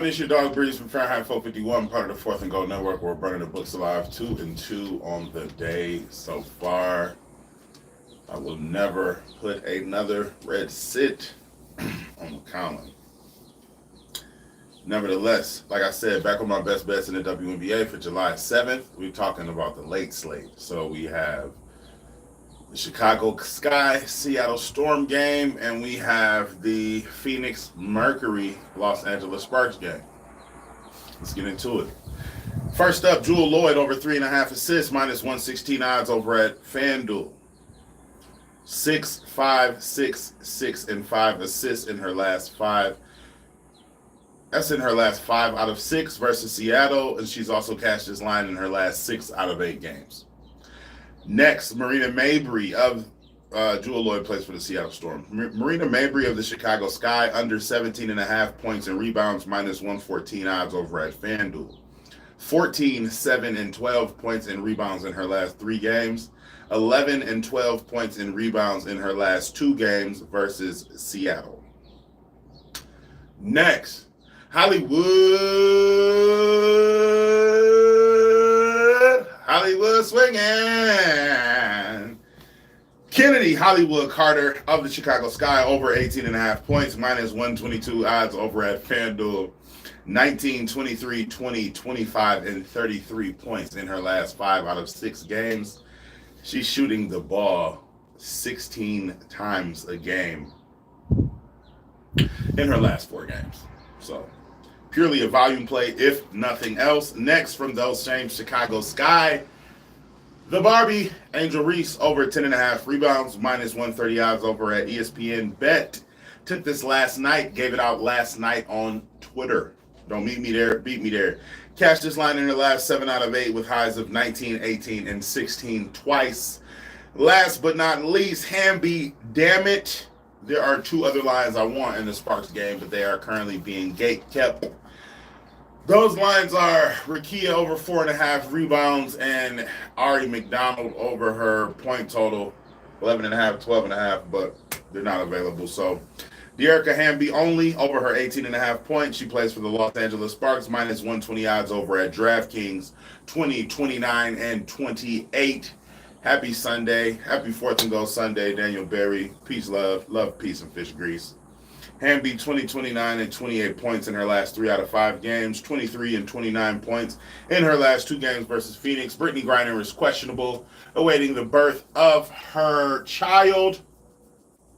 It's your dog Breeze from Fahrenheit 451, part of the Fourth and Gold Network. We're burning the books alive 2-2 on the day so far. I will never put another red sit on the column. Nevertheless, like I said, back on my best bets in the Wnba for July 7th, we're talking about the late slate. So we have the Chicago Sky Seattle Storm game, and we have the Phoenix Mercury Los Angeles Sparks game. Let's get into it. First up, Jewel Lloyd over 3.5 assists, minus 116 odds over at FanDuel. 6, 5, 6, 6, and 5 assists in her last 5. That's in her last 5 out of 6 versus Seattle, and she's also cashed this line in her last 6 out of 8 games. Next, Marina Mabry of Jewel Lloyd plays for the Seattle Storm. Marina Mabry of the Chicago Sky under 17.5 points and rebounds, minus 114 odds over at FanDuel. 14, 7, and 12 points and rebounds in her last 3 games. 11 and 12 points and rebounds in her last 2 games versus Seattle. Next, Hollywood swinging. Kennedy Hollywood Carter of the Chicago Sky over 18.5 points, minus 122 odds over at FanDuel. 19, 23, 20, 25, and 33 points in her last 5 out of 6 games. She's shooting the ball 16 times a game in her last 4 games. So, purely a volume play, if nothing else. Next, from those same Chicago Sky, the Barbie, Angel Reese, over 10.5 rebounds, minus 130 odds over at ESPN Bet. Took this last night, gave it out last night on Twitter. Don't meet me there, beat me there. Cashed this line in the last 7 out of 8 with highs of 19, 18, and 16 twice. Last but not least, Wnba, damn it. There are 2 other lines I want in the Sparks game, but they are currently being gate kept. Those lines are Rakia over 4.5 rebounds and Ari McDonald over her point total, 11.5, 12.5, but they're not available. So Dearica Wnba only over her 18.5 points. She plays for the Los Angeles Sparks, minus 120 odds over at DraftKings, 20, 29, and 28. Happy Sunday. Happy 4th and Gold Sunday, Daniel Berry. Peace, love, peace, and fish grease. Wnba 20, 29, and 28 points in her last 3 out of 5 games. 23 and 29 points in her last 2 games versus Phoenix. Brittany Griner is questionable, awaiting the birth of her child.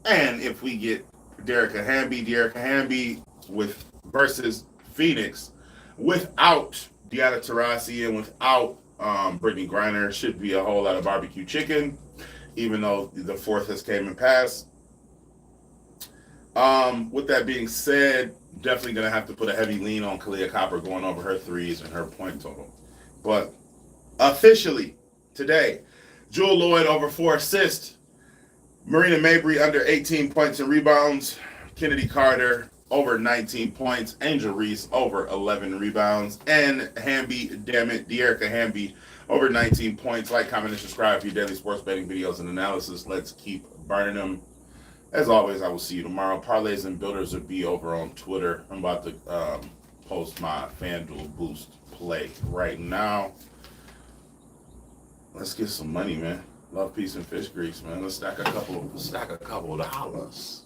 And if we get Dearica Wnba with versus Phoenix without Deanna Taurasi and without Brittany Griner, should be a whole lot of barbecue chicken, even though the 4th has came and passed. With that being said, definitely going to have to put a heavy lean on Kalia Copper going over her 3s and her point total. But officially, today, Jewel Lloyd over 4 assists. Marina Mabry under 18 points and rebounds. Kennedy Carter over 19 points. Angel Reese over 11 rebounds. And Wnba, damn it, Dearica Wnba over 19 points. Like, comment, and subscribe for your daily sports betting videos and analysis. Let's keep burning them. As always, I will see you tomorrow. Parlays and Builders will be over on Twitter. I'm about to post my FanDuel Boost play right now. Let's get some money, man. Love, peace, and fish grease, man. Let's stack a couple of dollars.